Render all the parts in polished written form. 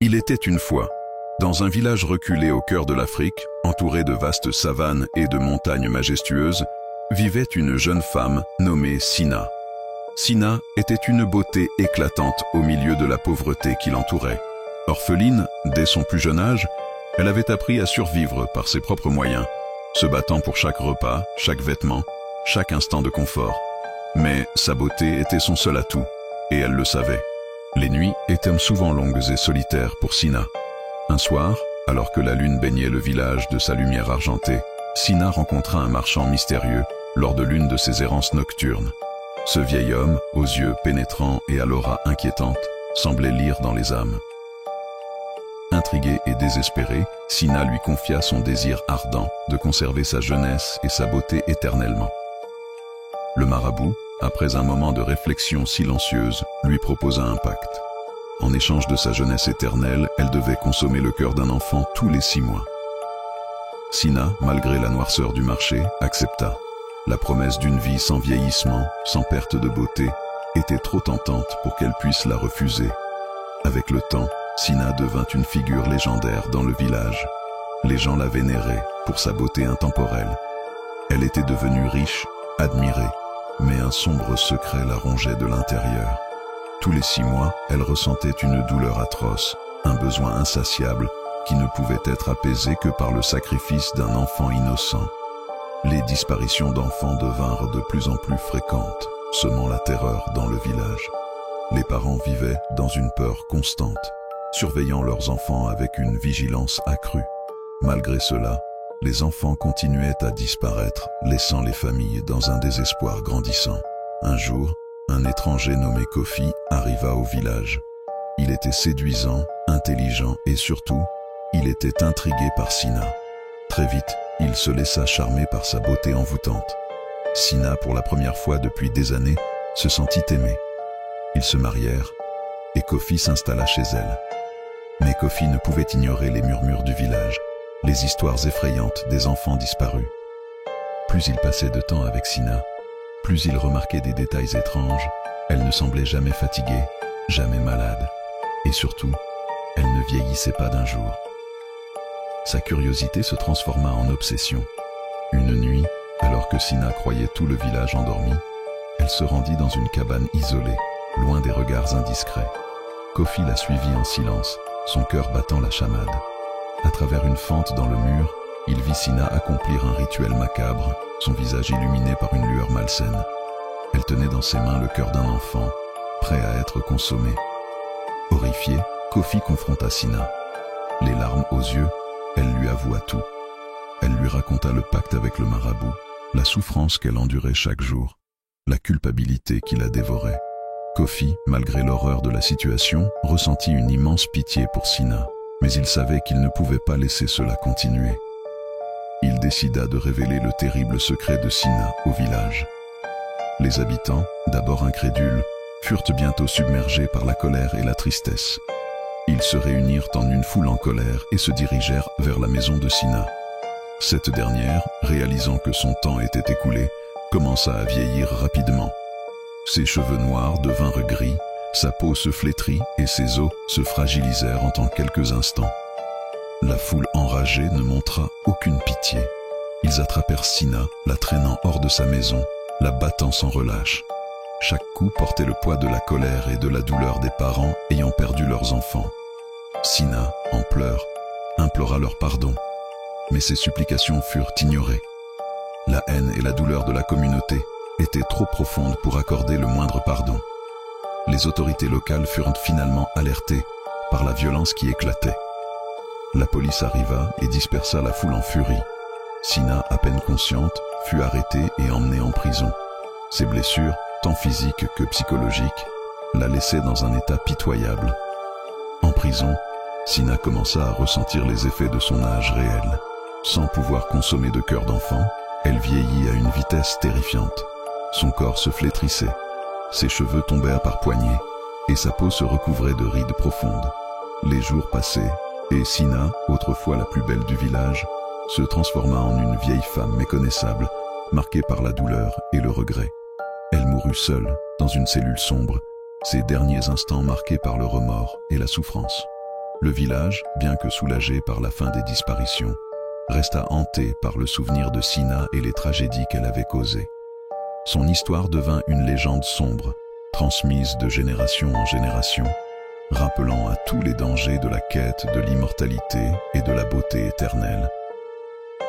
Il était une fois, dans un village reculé au cœur de l'Afrique, entouré de vastes savanes et de montagnes majestueuses, vivait une jeune femme nommée Sina. Sina était une beauté éclatante au milieu de la pauvreté qui l'entourait. Orpheline, dès son plus jeune âge, elle avait appris à survivre par ses propres moyens, se battant pour chaque repas, chaque vêtement, chaque instant de confort. Mais sa beauté était son seul atout, et elle le savait. Les nuits étaient souvent longues et solitaires pour Sina. Un soir, alors que la lune baignait le village de sa lumière argentée, Sina rencontra un marchand mystérieux lors de l'une de ses errances nocturnes. Ce vieil homme, aux yeux pénétrants et à l'aura inquiétante, semblait lire dans les âmes. Intriguée et désespérée, Sina lui confia son désir ardent de conserver sa jeunesse et sa beauté éternellement. Le marabout, après un moment de réflexion silencieuse, lui proposa un pacte. En échange de sa jeunesse éternelle, elle devait consommer le cœur d'un enfant tous les 6 mois. Sina, malgré la noirceur du marché, accepta. La promesse d'une vie sans vieillissement, sans perte de beauté, était trop tentante pour qu'elle puisse la refuser. Avec le temps, Sina devint une figure légendaire dans le village. Les gens la vénéraient pour sa beauté intemporelle. Elle était devenue riche, admirée, mais un sombre secret la rongeait de l'intérieur. Tous les 6 mois, elle ressentait une douleur atroce, un besoin insatiable qui ne pouvait être apaisé que par le sacrifice d'un enfant innocent. Les disparitions d'enfants devinrent de plus en plus fréquentes, semant la terreur dans le village. Les parents vivaient dans une peur constante, surveillant leurs enfants avec une vigilance accrue. Malgré cela, les enfants continuaient à disparaître, laissant les familles dans un désespoir grandissant. Un jour, un étranger nommé Kofi arriva au village. Il était séduisant, intelligent et surtout, il était intrigué par Sina. Très vite, il se laissa charmer par sa beauté envoûtante. Sina, pour la première fois depuis des années, se sentit aimée. Ils se marièrent et Kofi s'installa chez elle. Mais Kofi ne pouvait ignorer les murmures du village, les histoires effrayantes des enfants disparus. Plus il passait de temps avec Sina, plus il remarquait des détails étranges. Elle ne semblait jamais fatiguée, jamais malade. Et surtout, elle ne vieillissait pas d'un jour. Sa curiosité se transforma en obsession. Une nuit, alors que Sina croyait tout le village endormi, elle se rendit dans une cabane isolée, loin des regards indiscrets. Kofi la suivit en silence, son cœur battant la chamade. À travers une fente dans le mur, il vit Sina accomplir un rituel macabre, son visage illuminé par une lueur malsaine. Elle tenait dans ses mains le cœur d'un enfant, prêt à être consommé. Horrifié, Kofi confronta Sina. Les larmes aux yeux, elle lui avoua tout. Elle lui raconta le pacte avec le marabout, la souffrance qu'elle endurait chaque jour, la culpabilité qui la dévorait. Kofi, malgré l'horreur de la situation, ressentit une immense pitié pour Sina, mais il savait qu'il ne pouvait pas laisser cela continuer. Il décida de révéler le terrible secret de Sina au village. Les habitants, d'abord incrédules, furent bientôt submergés par la colère et la tristesse. Ils se réunirent en une foule en colère et se dirigèrent vers la maison de Sina. Cette dernière, réalisant que son temps était écoulé, commença à vieillir rapidement. Ses cheveux noirs devinrent gris, sa peau se flétrit et ses os se fragilisèrent en quelques instants. La foule enragée ne montra aucune pitié. Ils attrapèrent Sina, la traînant hors de sa maison, la battant sans relâche. Chaque coup portait le poids de la colère et de la douleur des parents ayant perdu leurs enfants. Sina, en pleurs, implora leur pardon, mais ses supplications furent ignorées. La haine et la douleur de la communauté étaient trop profondes pour accorder le moindre pardon. Les autorités locales furent finalement alertées par la violence qui éclatait. La police arriva et dispersa la foule en furie. Sina, à peine consciente, fut arrêtée et emmenée en prison. Ses blessures, tant physiques que psychologiques, la laissaient dans un état pitoyable. En prison, Sina commença à ressentir les effets de son âge réel. Sans pouvoir consommer de cœur d'enfant, elle vieillit à une vitesse terrifiante. Son corps se flétrissait, ses cheveux tombèrent par poignées, et sa peau se recouvrait de rides profondes. Les jours passaient, et Sina, autrefois la plus belle du village, se transforma en une vieille femme méconnaissable, marquée par la douleur et le regret. Elle mourut seule, dans une cellule sombre, ses derniers instants marqués par le remords et la souffrance. Le village, bien que soulagé par la fin des disparitions, resta hanté par le souvenir de Sina et les tragédies qu'elle avait causées. Son histoire devint une légende sombre, transmise de génération en génération, rappelant à tous les dangers de la quête de l'immortalité et de la beauté éternelle.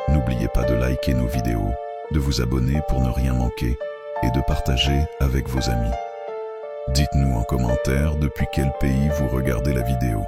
N'oubliez pas de liker nos vidéos, de vous abonner pour ne rien manquer et de partager avec vos amis. Dites-nous en commentaire depuis quel pays vous regardez la vidéo.